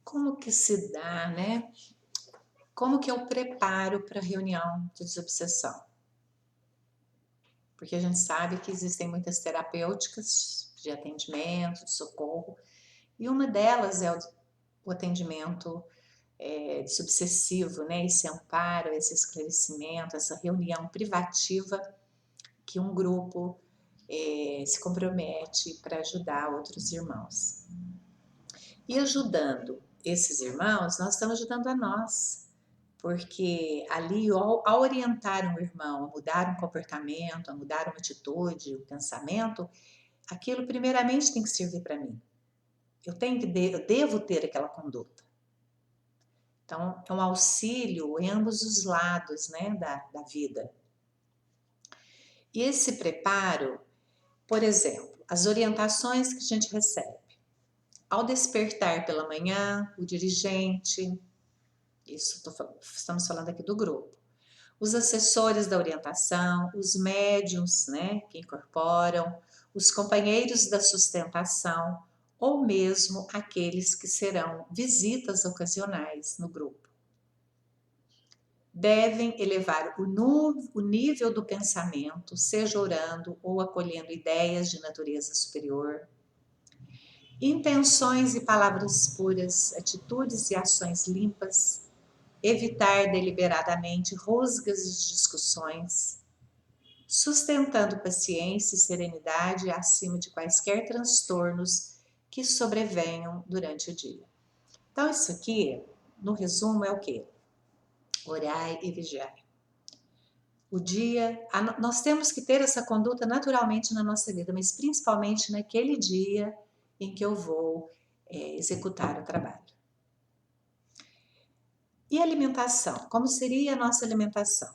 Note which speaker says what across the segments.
Speaker 1: Como que se dá, né? Como que eu preparo para a reunião de desobsessão? Porque a gente sabe que existem muitas terapêuticas de atendimento, de socorro, e uma delas é o atendimento desobsessivo, né? Esse amparo, esse esclarecimento, essa reunião privativa que um grupo se compromete para ajudar outros irmãos. E ajudando esses irmãos, nós estamos ajudando a nós, porque ali, ao orientar um irmão a mudar um comportamento, a mudar uma atitude, um pensamento, aquilo primeiramente tem que servir para mim. Eu devo ter aquela conduta. Então, é um auxílio em ambos os lados, né, da vida. E esse preparo, por exemplo, as orientações que a gente recebe. Ao despertar pela manhã, o dirigente, estamos falando aqui do grupo, os assessores da orientação, os médiuns, né, que incorporam, os companheiros da sustentação ou mesmo aqueles que serão visitas ocasionais no grupo. Devem elevar o nível do pensamento, seja orando ou acolhendo ideias de natureza superior. Intenções e palavras puras, atitudes e ações limpas, evitar deliberadamente rusgas e discussões, sustentando paciência e serenidade acima de quaisquer transtornos que sobrevenham durante o dia. Então, isso aqui, no resumo, é o quê? Orai e vigiai. Nós temos que ter essa conduta naturalmente na nossa vida, mas principalmente naquele dia em que eu vou executar o trabalho. E alimentação? Como seria a nossa alimentação?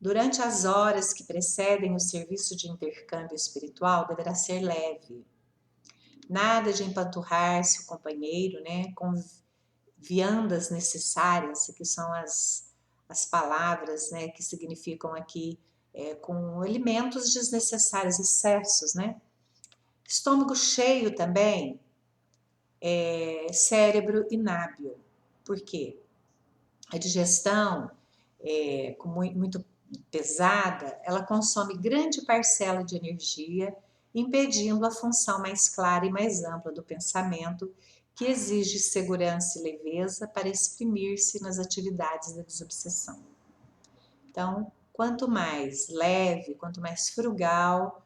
Speaker 1: Durante as horas que precedem o serviço de intercâmbio espiritual, deverá ser leve. Nada de empanturrar-se o companheiro, né, com viandas necessárias, que são as palavras, né, que significam aqui com alimentos desnecessários, excessos, né? Estômago cheio também, cérebro inábil. Por quê? A digestão muito pesada, ela consome grande parcela de energia, impedindo a função mais clara e mais ampla do pensamento, que exige segurança e leveza para exprimir-se nas atividades da desobsessão. Então, quanto mais leve, quanto mais frugal,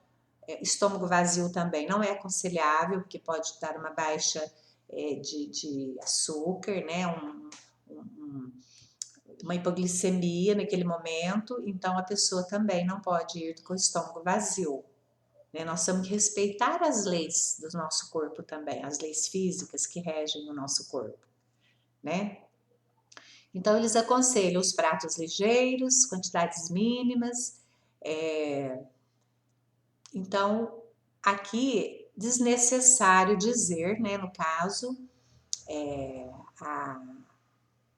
Speaker 1: estômago vazio também não é aconselhável, porque pode dar uma baixa de açúcar, né? Uma hipoglicemia naquele momento, então a pessoa também não pode ir com o estômago vazio. Né? Nós temos que respeitar as leis do nosso corpo também, as leis físicas que regem o nosso corpo, né? Então eles aconselham os pratos ligeiros, quantidades mínimas. Então aqui desnecessário dizer, né, no caso,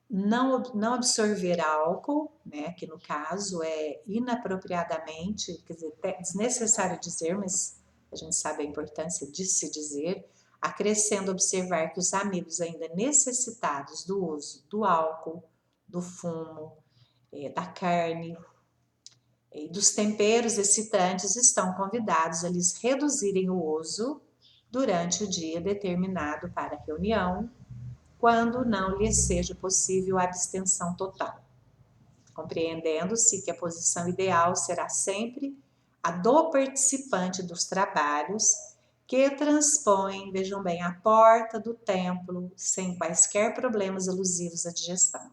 Speaker 1: não absorver álcool, né, que no caso é inapropriadamente, quer dizer, desnecessário dizer, mas a gente sabe a importância de se dizer, acrescendo observar que os amigos ainda necessitados do uso do álcool, do fumo, da carne e dos temperos excitantes estão convidados a lhes reduzirem o uso durante o dia determinado para a reunião, quando não lhes seja possível a abstenção total, compreendendo-se que a posição ideal será sempre a do participante dos trabalhos que transpõem, vejam bem, a porta do templo sem quaisquer problemas alusivos à digestão.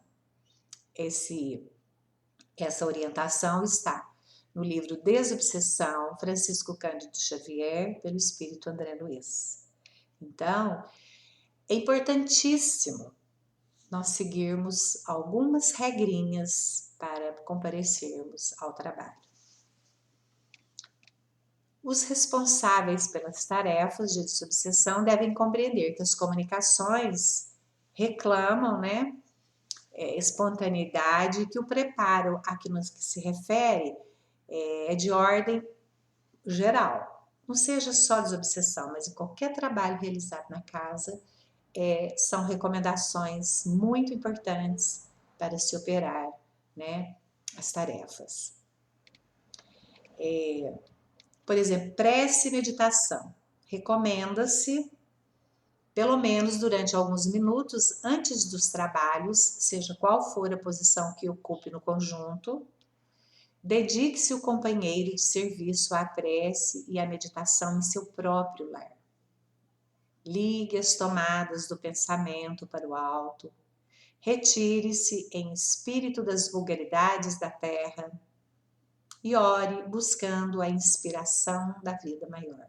Speaker 1: Essa orientação está no livro Desobsessão, Francisco Cândido Xavier, pelo Espírito André Luiz. Então, é importantíssimo nós seguirmos algumas regrinhas para comparecermos ao trabalho. Os responsáveis pelas tarefas de desobsessão devem compreender que as comunicações reclamam, né, espontaneidade, que o preparo a que se refere é de ordem geral. Não seja só desobsessão, mas em qualquer trabalho realizado na casa, são recomendações muito importantes para se operar, né, as tarefas. Por exemplo, prece e meditação. Recomenda-se, pelo menos durante alguns minutos antes dos trabalhos, seja qual for a posição que ocupe no conjunto, dedique-se o companheiro de serviço à prece e à meditação em seu próprio lar. Ligue as tomadas do pensamento para o alto, retire-se em espírito das vulgaridades da terra e ore buscando a inspiração da vida maior.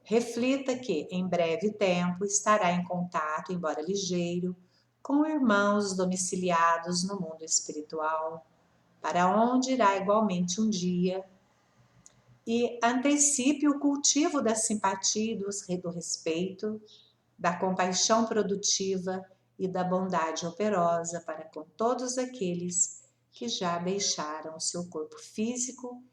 Speaker 1: Reflita que, em breve tempo, estará em contato, embora ligeiro, com irmãos domiciliados no mundo espiritual, para onde irá igualmente um dia, e antecipe o cultivo da simpatia e do respeito, da compaixão produtiva e da bondade operosa para com todos aqueles que já deixaram o seu corpo físico,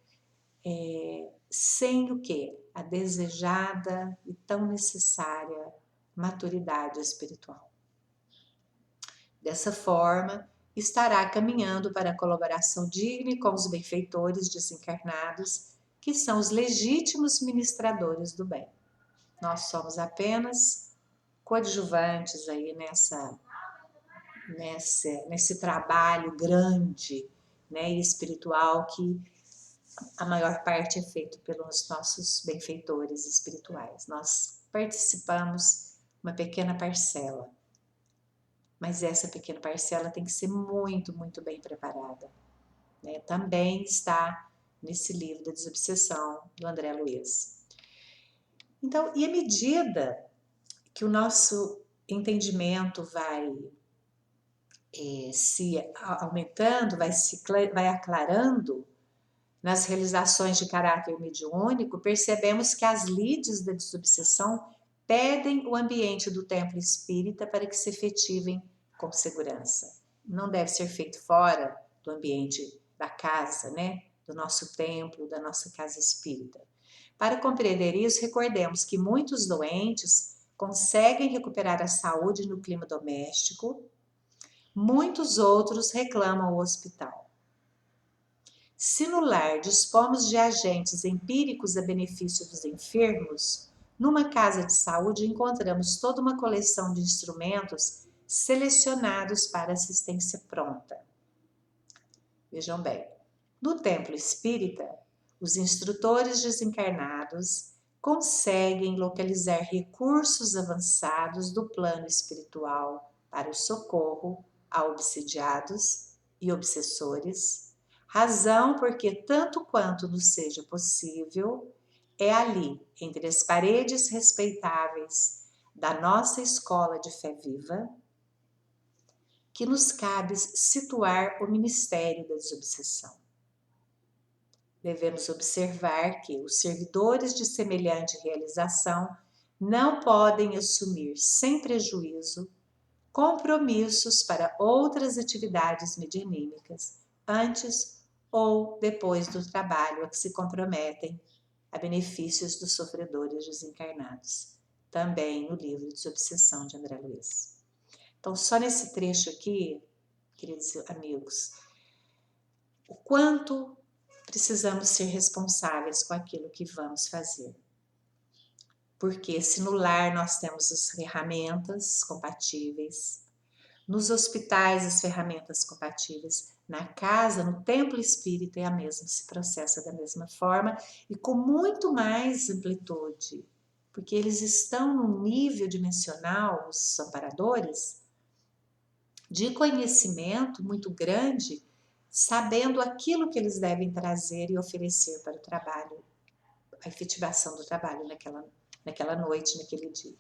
Speaker 1: sem o que? A desejada e tão necessária maturidade espiritual. Dessa forma, estará caminhando para a colaboração digna com os benfeitores desencarnados, que são os legítimos ministradores do bem. Nós somos apenas coadjuvantes aí nesse trabalho grande, né, e espiritual que a maior parte é feito pelos nossos benfeitores espirituais. Nós participamos uma pequena parcela, mas essa pequena parcela tem que ser muito, muito bem preparada, né? Também está nesse livro da Desobsessão do André Luiz. Então, e à medida que o nosso entendimento vai se aumentando, vai aclarando nas realizações de caráter mediúnico, percebemos que as lides da desobsessão pedem o ambiente do templo espírita para que se efetivem com segurança. Não deve ser feito fora do ambiente da casa, né? Do nosso templo, da nossa casa espírita. Para compreender isso, recordemos que muitos doentes conseguem recuperar a saúde no clima doméstico, muitos outros reclamam o hospital. Se no lar dispomos de agentes empíricos a benefício dos enfermos, numa casa de saúde encontramos toda uma coleção de instrumentos selecionados para assistência pronta. Vejam bem, no templo espírita, os instrutores desencarnados conseguem localizar recursos avançados do plano espiritual para o socorro a obsidiados e obsessores, razão porque, tanto quanto nos seja possível, é ali, entre as paredes respeitáveis da nossa escola de fé viva, que nos cabe situar o ministério da desobsessão. Devemos observar que os servidores de semelhante realização não podem assumir, sem prejuízo, compromissos para outras atividades medianímicas, antes ou depois do trabalho a que se comprometem a benefícios dos sofredores desencarnados. Também no livro Desobsessão de André Luiz. Então, só nesse trecho aqui, queridos amigos, o quanto precisamos ser responsáveis com aquilo que vamos fazer. Porque se no lar nós temos as ferramentas compatíveis, nos hospitais as ferramentas compatíveis, na casa, no templo espírita se processa da mesma forma e com muito mais amplitude, porque eles estão num nível dimensional, os amparadores, de conhecimento muito grande, sabendo aquilo que eles devem trazer e oferecer para o trabalho, a efetivação do trabalho naquela noite, naquele dia.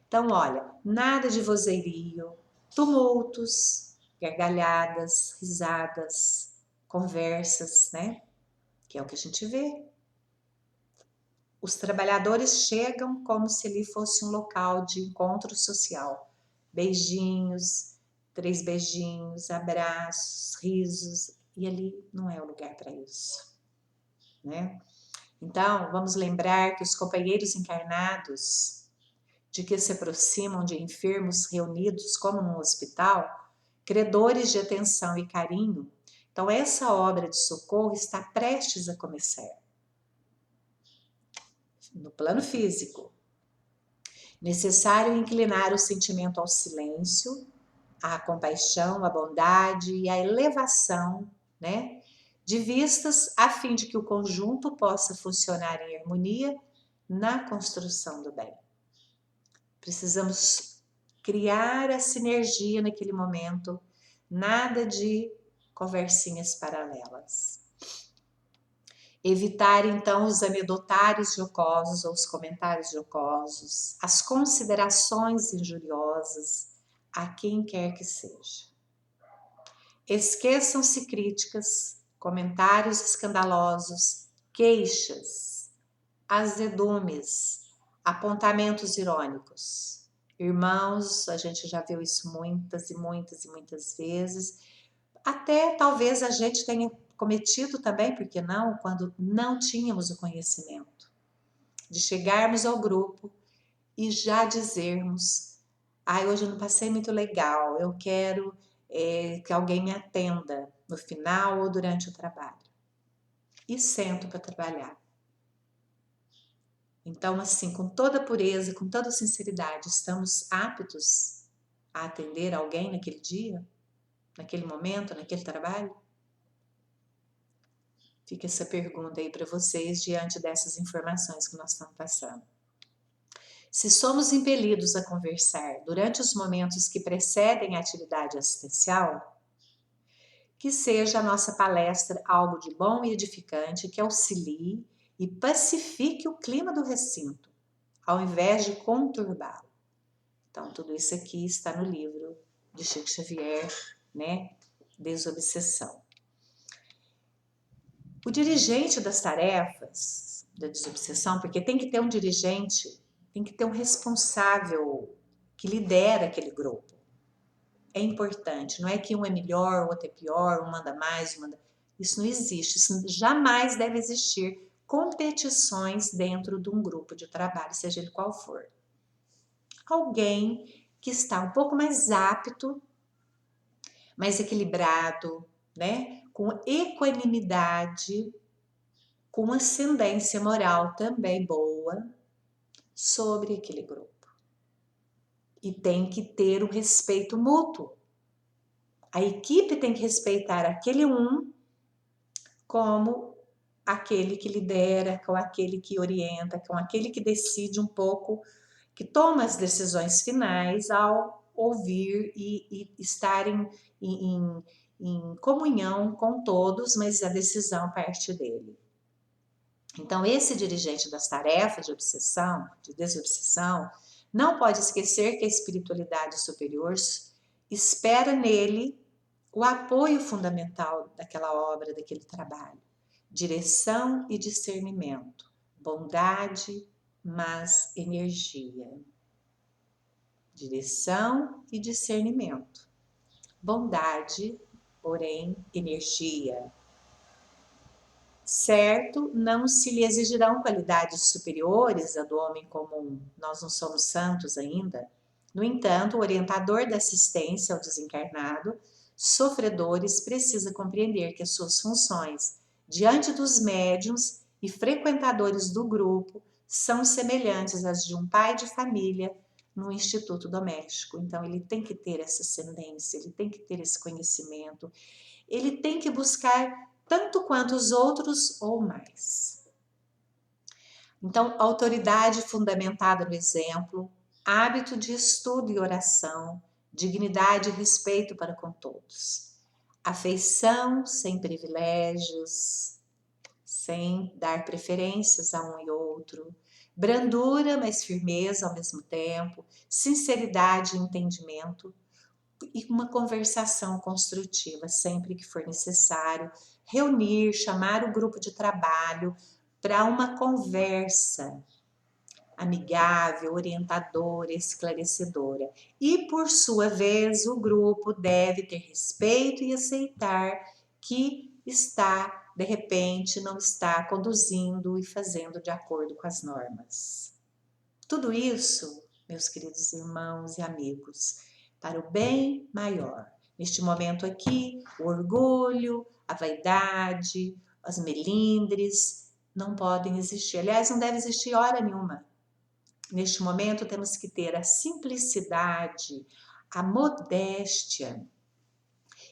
Speaker 1: Então, olha, nada de vozerio, tumultos, gargalhadas, risadas, conversas, né? Que é o que a gente vê. Os trabalhadores chegam como se ali fosse um local de encontro social. Beijinhos, 3 beijinhos, abraços, risos, e ali não é o lugar para isso, né? Então, vamos lembrar que os companheiros encarnados de que se aproximam de enfermos reunidos como num hospital, credores de atenção e carinho. Então essa obra de socorro está prestes a começar. No plano físico, necessário inclinar o sentimento ao silêncio, à compaixão, à bondade e à elevação, né, de vistas, a fim de que o conjunto possa funcionar em harmonia na construção do bem. Precisamos criar a sinergia naquele momento, nada de conversinhas paralelas. Evitar, então, os anedotários jocosos ou os comentários jocosos, as considerações injuriosas a quem quer que seja. Esqueçam-se críticas, comentários escandalosos, queixas, azedumes, apontamentos irônicos. Irmãos, a gente já viu isso muitas e muitas e muitas vezes. Até talvez a gente tenha cometido também, porque não, quando não tínhamos o conhecimento, de chegarmos ao grupo e já dizermos: hoje eu não passei muito legal, eu quero que alguém me atenda no final ou durante o trabalho. E sento para trabalhar. Então, assim, com toda pureza, com toda sinceridade, estamos aptos a atender alguém naquele dia, naquele momento, naquele trabalho? Fica essa pergunta aí para vocês diante dessas informações que nós estamos passando. Se somos impelidos a conversar durante os momentos que precedem a atividade assistencial, que seja a nossa palestra algo de bom e edificante que auxilie e pacifique o clima do recinto, ao invés de conturbá-lo. Então, tudo isso aqui está no livro de Chico Xavier, né? Desobsessão. O dirigente das tarefas da desobsessão, porque tem que ter um dirigente, tem que ter um responsável que lidera aquele grupo. É importante, não é que um é melhor, o outro é pior, um manda mais, um manda... Isso não existe, isso jamais deve existir competições dentro de um grupo de trabalho, seja ele qual for. Alguém que está um pouco mais apto, mais equilibrado, né? Com equanimidade, com ascendência moral também boa sobre aquele grupo. E tem que ter o respeito mútuo. A equipe tem que respeitar aquele como aquele que lidera, com aquele que orienta, com aquele que decide um pouco, que toma as decisões finais ao ouvir e estar em comunhão com todos, mas a decisão parte dele. Então, esse dirigente das tarefas de obsessão, de desobsessão, não pode esquecer que a espiritualidade superior espera nele o apoio fundamental daquela obra, daquele trabalho. Direção e discernimento, bondade, mas energia. Direção e discernimento, bondade, porém energia. Certo, não se lhe exigirão qualidades superiores à do homem comum, nós não somos santos ainda. No entanto, o orientador da assistência ao desencarnado, sofredores, precisa compreender que as suas funções diante dos médiuns e frequentadores do grupo são semelhantes às de um pai de família no instituto doméstico. Então, ele tem que ter essa ascendência, ele tem que ter esse conhecimento, ele tem que buscar tanto quanto os outros ou mais. Então, autoridade fundamentada no exemplo, hábito de estudo e oração, dignidade e respeito para com todos. Afeição sem privilégios, sem dar preferências a um e outro. Brandura, mas firmeza ao mesmo tempo. Sinceridade e entendimento. E uma conversação construtiva sempre que for necessário. Reunir, chamar o grupo de trabalho para uma conversa amigável, orientadora, esclarecedora. E, por sua vez, o grupo deve ter respeito e aceitar que está, de repente, não está conduzindo e fazendo de acordo com as normas. Tudo isso meus queridos irmãos e amigos, para o bem maior. Neste momento aqui, o orgulho, a vaidade, as melindres não podem existir. Aliás, não deve existir hora nenhuma. Neste momento, temos que ter a simplicidade, a modéstia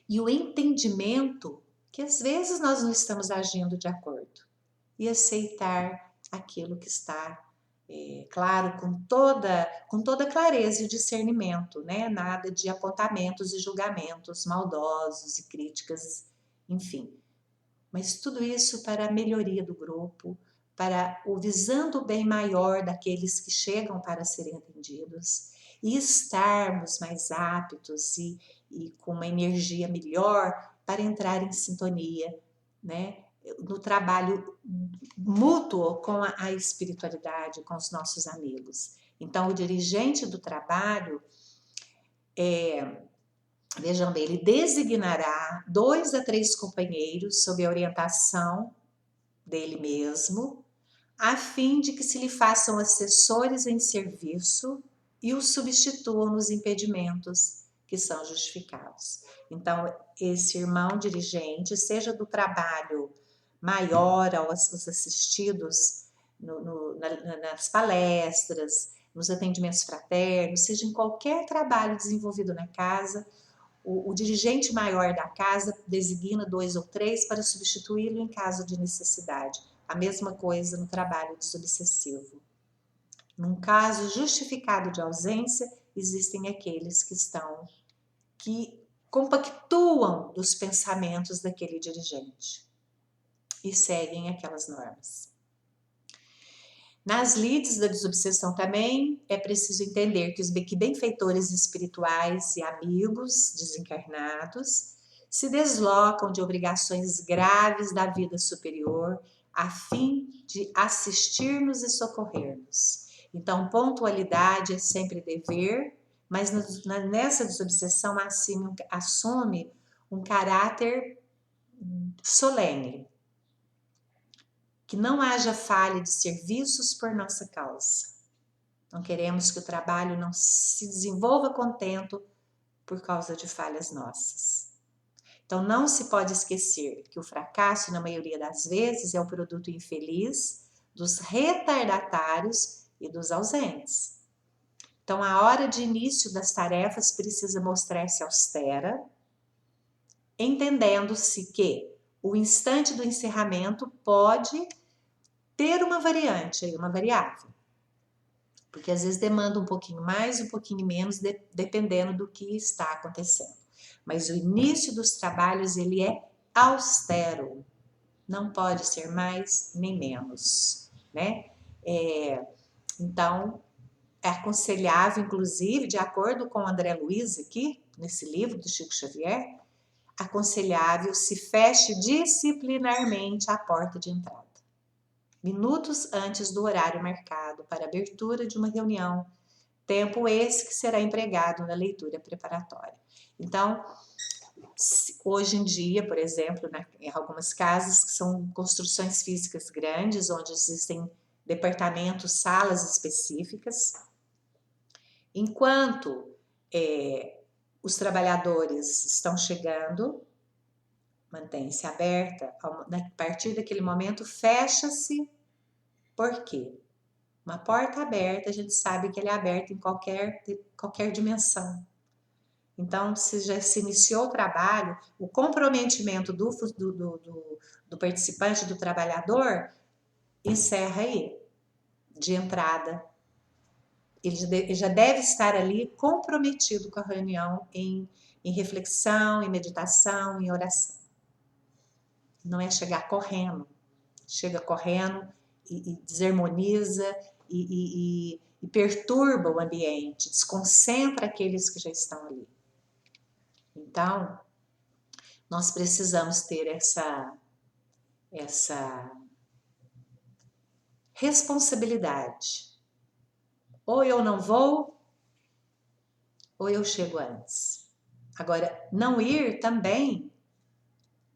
Speaker 1: e o entendimento que às vezes nós não estamos agindo de acordo e aceitar aquilo que está, claro, com toda clareza e discernimento, né? Nada de apontamentos e julgamentos maldosos e críticas, enfim. Mas tudo isso para a melhoria do grupo, para o visando o bem maior daqueles que chegam para serem atendidos e estarmos mais aptos e com uma energia melhor para entrar em sintonia, né? No trabalho mútuo com a espiritualidade, com os nossos amigos. Então, o dirigente do trabalho, vejam bem, ele designará 2 a 3 companheiros sob a orientação dele mesmo, a fim de que se lhe façam assessores em serviço e o substituam nos impedimentos que são justificados. Então, esse irmão dirigente, seja do trabalho maior aos assistidos nas palestras, nos atendimentos fraternos, seja em qualquer trabalho desenvolvido na casa, o dirigente maior da casa designa 2 ou 3 para substituí-lo em caso de necessidade. A mesma coisa no trabalho desobsessivo. Num caso justificado de ausência, existem aqueles que compactuam dos pensamentos daquele dirigente e seguem aquelas normas. Nas lides da desobsessão também é preciso entender que os benfeitores espirituais e amigos desencarnados se deslocam de obrigações graves da vida superior a fim de assistir-nos e socorrer-nos. Então, pontualidade é sempre dever, mas nessa desobsessão assume um caráter solene. Que não haja falha de serviços por nossa causa. Não queremos que o trabalho não se desenvolva contento por causa de falhas nossas. Então, não se pode esquecer que o fracasso, na maioria das vezes, é o produto infeliz dos retardatários e dos ausentes. Então, a hora de início das tarefas precisa mostrar-se austera, entendendo-se que o instante do encerramento pode ter uma variante, uma variável, porque às vezes demanda um pouquinho mais, um pouquinho menos, dependendo do que está acontecendo. Mas o início dos trabalhos, ele é austero, não pode ser mais nem menos, né? Então, é aconselhável, inclusive, de acordo com André Luiz aqui, nesse livro do Chico Xavier, aconselhável se feche disciplinarmente a porta de entrada. Minutos antes do horário marcado para a abertura de uma reunião, tempo esse que será empregado na leitura preparatória. Então, hoje em dia, por exemplo, em algumas casas que são construções físicas grandes, onde existem departamentos, salas específicas, enquanto os trabalhadores estão chegando, mantém-se aberta, a partir daquele momento fecha-se. Por quê? Uma porta aberta, a gente sabe que ela é aberta em qualquer dimensão. Então, se já se iniciou o trabalho, o comprometimento do participante, do trabalhador, encerra aí, de entrada. Ele já deve estar ali comprometido com a reunião em reflexão, em meditação, em oração. Não é chegar correndo. Chega correndo e desarmoniza e perturba o ambiente, desconcentra aqueles que já estão ali. Então, nós precisamos ter essa responsabilidade. Ou eu não vou, ou eu chego antes. Agora, não ir também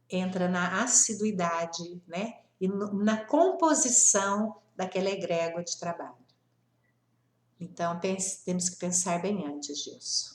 Speaker 1: entra na assiduidade, né? E na composição daquela egrégora de trabalho. Então temos que pensar bem antes disso.